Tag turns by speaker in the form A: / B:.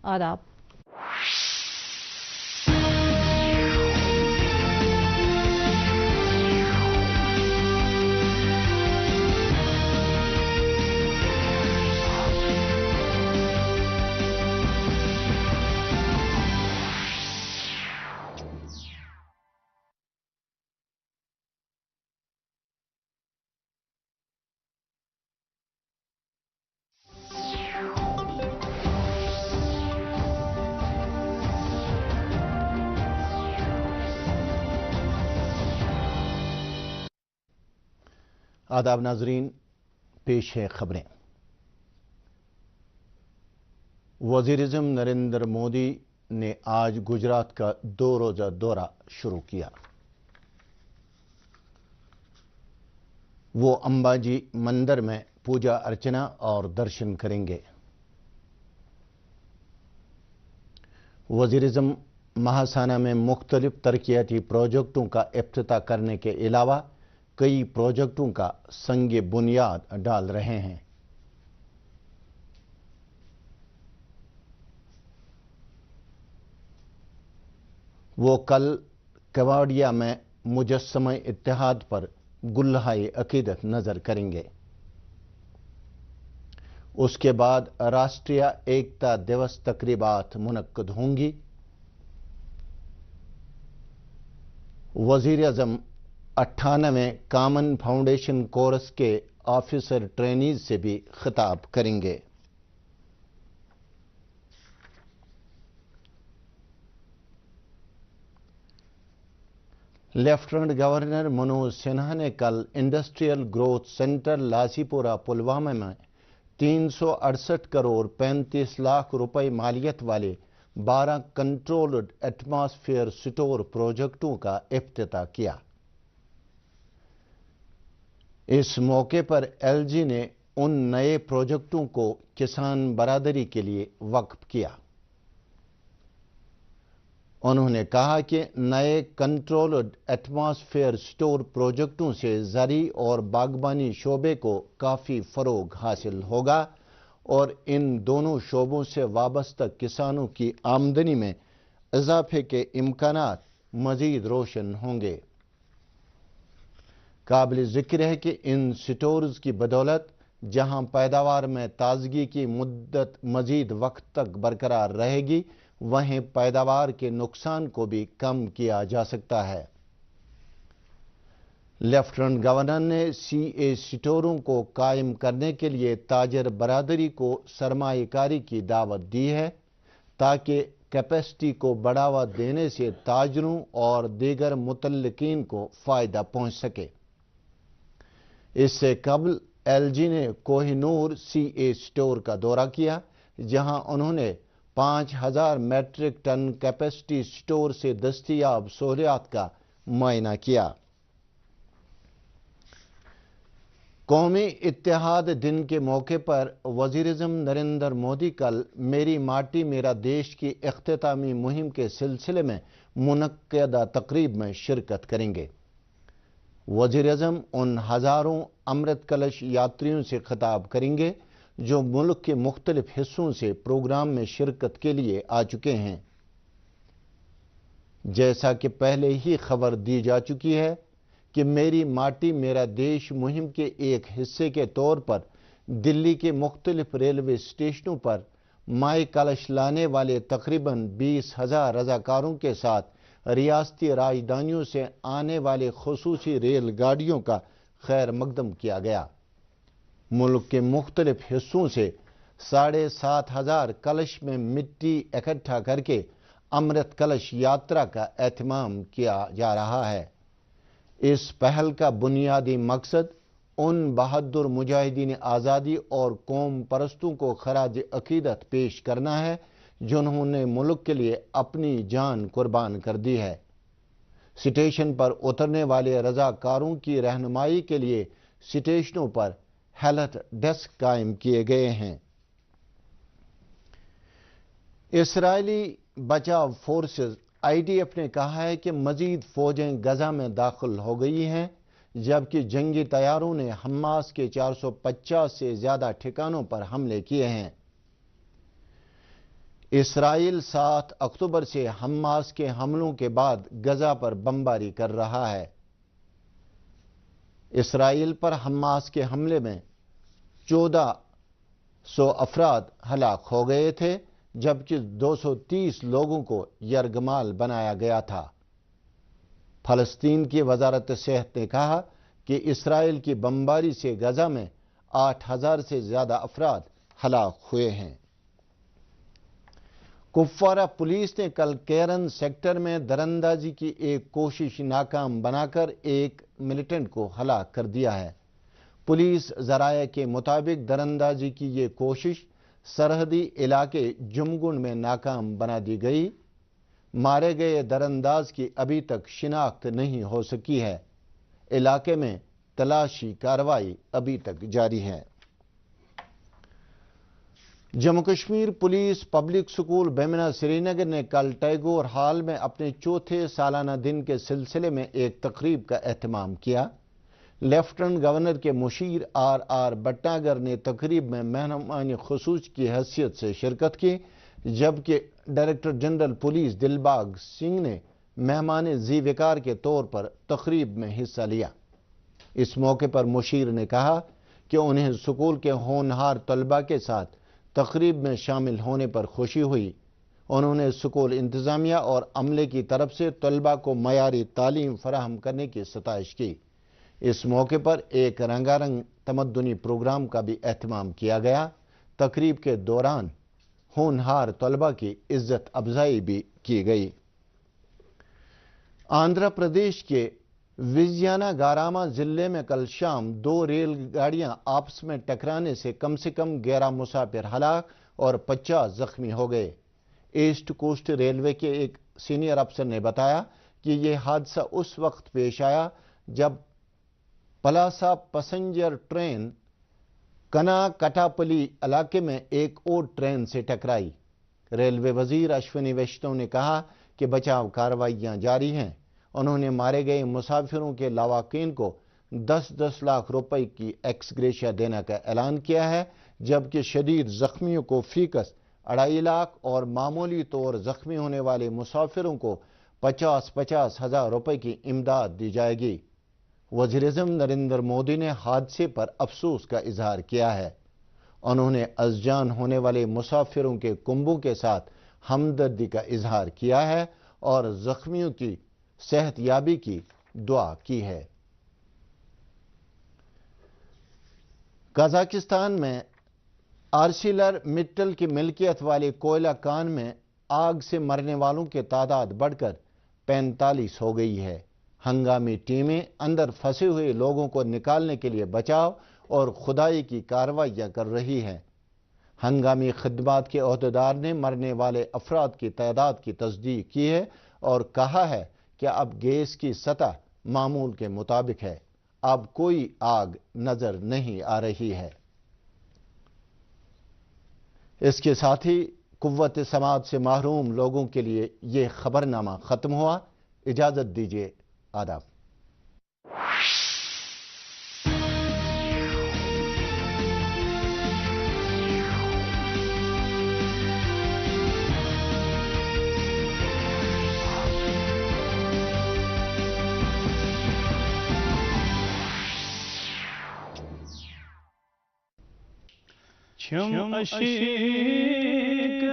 A: आदाब।
B: आदाब नाजरीन, पेश है खबरें। वज़ीर-ए-आज़म नरेंद्र मोदी ने आज गुजरात का 2 रोज़ा दौरा शुरू किया। वो अंबाजी मंदिर में पूजा अर्चना और दर्शन करेंगे। वज़ीर-ए-आज़म महासाना में मुख्तलिफ तरक्याती प्रोजेक्टों का इफ्तिताह करने के अलावा कई प्रोजेक्टों का संग बुनियाद डाल रहे हैं। वो कल केवाड़िया में मुजस्समे इत्तेहाद पर गुल्हाए अकीदत नजर करेंगे। उसके बाद राष्ट्रीय एकता दिवस तकरीबात मुनक्कद होंगी। वज़ीर-ए-आज़म 98वें कॉमन फाउंडेशन कोर्स के ऑफिसर ट्रेनीज से भी खिताब करेंगे। लेफ्टिनेंट गवर्नर मनोज सिन्हा ने कल इंडस्ट्रियल ग्रोथ सेंटर लासीपुरा पुलवामा में 368 करोड़ 35 लाख रुपए मालियत वाले 12 कंट्रोल्ड एटमॉस्फेयर स्टोर प्रोजेक्टों का इफ्तिताह किया। इस मौके पर एलजी ने उन नए प्रोजेक्टों को किसान बरादरी के लिए वक्फ किया। उन्होंने कहा कि नए कंट्रोल्ड एटमॉस्फेयर स्टोर प्रोजेक्टों से ज़री और बागबानी शोबे को काफ़ी फ़रोग हासिल होगा और इन दोनों शोबों से वाबस्ता किसानों की आमदनी में इजाफे के इम्कानात मज़ीद रोशन होंगे। काबिल ज़िक्र है कि इन स्टोर्स की बदौलत जहां पैदावार में ताजगी की मुद्दत मज़ीद वक्त तक बरकरार रहेगी, वहीं पैदावार के नुकसान को भी कम किया जा सकता है। लेफ्टिनेंट गवर्नर ने सीए स्टोरों को कायम करने के लिए ताजर बरादरी को सरमाएकारी की दावत दी है ताकि कैपेसिटी को बढ़ावा देने से ताजरों और दीगर मुतल्लिकीन को फ़ायदा पहुंच सके। इससे कबल एलजी ने कोहिनूर सीए स्टोर का दौरा किया, जहां उन्होंने 5000 मीट्रिक टन कैपेसिटी स्टोर से दस्तयाब सहूलियात का मुआयना किया। कौमी इत्तेहाद दिन के मौके पर वज़ीर-ए-आज़म नरेंद्र मोदी कल मेरी माटी मेरा देश की इख्तितामी मुहिम के सिलसिले में मुनक्कदा तकरीब में शिरकत करेंगे। वज़ीर-ए-आज़म उन हज़ारों अमृत कलश यात्रियों से खिताब करेंगे जो मुल्क के मुख्तलिफ हिस्सों से प्रोग्राम में शिरकत के लिए आ चुके हैं। जैसा कि पहले ही खबर दी जा चुकी है कि मेरी माटी मेरा देश मुहिम के एक हिस्से के तौर पर दिल्ली के मुख्तलिफ रेलवे स्टेशनों पर माए कलश लाने वाले तकरीबन 20,000 रजाकारों के साथ रियासती राजधानियों से आने वाले खुसूसी रेलगाड़ियों का खैर मकदम किया गया। मुल्क के मुख्तलिफ हिस्सों से 7,500 कलश में मिट्टी इकट्ठा करके अमृत कलश यात्रा का एहतमाम किया जा रहा है। इस पहल का बुनियादी मकसद उन बहादुर मुजाहिदीन आज़ादी और कौम परस्तों को खराज अकीदत पेश करना है जिन्होंने मुल्क के लिए अपनी जान कुर्बान कर दी है। स्टेशन पर उतरने वाले रजाकारों की रहनुमाई के लिए स्टेशनों पर हेल्थ डेस्क कायम किए गए हैं। इसराइली बचाव फोर्सेस आईडीएफ ने कहा है कि मजीद फौजें गजा में दाखिल हो गई हैं, जबकि जंगी तैयारों ने हमास के 450 से ज्यादा ठिकानों पर हमले किए हैं। اسرائیل 7 اکتوبر سے حماس کے حملوں کے بعد غزہ پر بمباری کر رہا ہے۔ اسرائیل پر حماس کے حملے میں 1400 افراد ہلاک ہو گئے تھے، جبکہ 230 لوگوں کو یرغمال بنایا گیا تھا۔ فلسطین کی وزارت صحت نے کہا کہ اسرائیل کی بمباری سے غزہ میں 8000 سے زیادہ افراد ہلاک ہوئے ہیں۔ کپوارہ پولیس نے کل کیرن سیکٹر میں دراندازی کی ایک کوشش ناکام بنا کر ایک ملیٹنٹ کو ہلاک کر دیا ہے۔ پولیس ذرائع کے مطابق دراندازی کی یہ کوشش سرحدی علاقے جمگن میں ناکام بنا دی گئی۔ مارے گئے درانداز کی ابھی تک شناخت نہیں ہو سکی ہے۔ علاقے میں تلاشی کارروائی ابھی تک جاری ہے۔ Jammu Kashmir police public school Bemina Srinagar نے کل ٹیگور ہال میں اپنے چوتھے سالانہ دن کے سلسلے میں ایک تقریب کا اہتمام کیا۔ لیفٹننٹ گورنر کے مشیر آر بٹناگر نے تقریب میں مہمان خصوصی کی حیثیت سے شرکت کی، جبکہ director general police Dilbagh Singh نے مہمان ذی وقار کے طور پر تقریب میں حصہ لیا۔ اس موقع پر مشیر نے کہا کہ انہیں سکول کے ہونہار طلباء کے ساتھ تقریب میں شامل ہونے پر خوشی ہوئی۔ انہوں نے سکول انتظامیہ اور عملے کی طرف سے طلباء کو معیاری تعلیم فراہم کرنے کی ستائش کی۔ اس موقع پر ایک رنگا رنگ تمدنی پروگرام کا بھی اہتمام کیا گیا۔ تقریب کے دوران ہونہار طلباء کی عزت افزائی بھی کی گئی۔ آندھرا پردیش کے وجیانا گاراما ضلع میں کل شام 2 ریل گاڑیاں آپس میں ٹکرانے سے کم 11 مسافر ہلاک اور 50 زخمی ہو گئے۔ ایسٹ کوسٹ ریلوے کے ایک سینئر افسر نے بتایا کہ یہ حادثہ اس وقت پیش آیا جب پلاسا پیسنجر ٹرین کنا کٹاپلی علاقے میں ایک اور ٹرین سے ٹکرائی۔ ریلوے وزیر اشونی ویشنو نے کہا کہ بچاؤ کارروائیاں جاری ہیں۔ انہوں نے مارے گئے مسافروں کے لواحقین کو 10 لاکھ روپے کی ایکس گریشیا دینے کا اعلان کیا ہے، جبکہ شدید زخمیوں کو فی کس 2.5 لاکھ اور معمولی طور زخمی ہونے والے مسافروں کو 50 ہزار روپے کی امداد دی جائے گی۔ وزیر اعظم نریندر مودی نے حادثے پر افسوس کا اظہار کیا ہے۔ انہوں نے از جان ہونے والے مسافروں کے کنبوں کے ساتھ ہمدردی کا اظہار کیا ہے اور زخمیوں کی صحت یابی کی دعا کی ہے۔ قازقستان میں آرسیلر مٹل کی ملکیت والے کوئلہ کان میں آگ سے مرنے والوں کی تعداد بڑھ کر 45 ہو گئی ہے۔ ہنگامی ٹیمیں اندر پھنسے ہوئے لوگوں کو نکالنے کے لیے بچاؤ اور کھدائی کی کارروائیاں کر رہی ہیں۔ ہنگامی خدمات کے عہدیدار نے مرنے والے افراد کی تعداد کی تصدیق کی ہے اور کہا ہے کہ اب گیس کی سطح معمول کے مطابق ہے۔ اب کوئی آگ نظر نہیں آ رہی ہے۔ اس کے ساتھ ہی قوت سماعت سے محروم لوگوں کے لیے یہ خبرنامہ ختم ہوا۔ اجازت دیجیے، آداب۔
A: چھم اشیک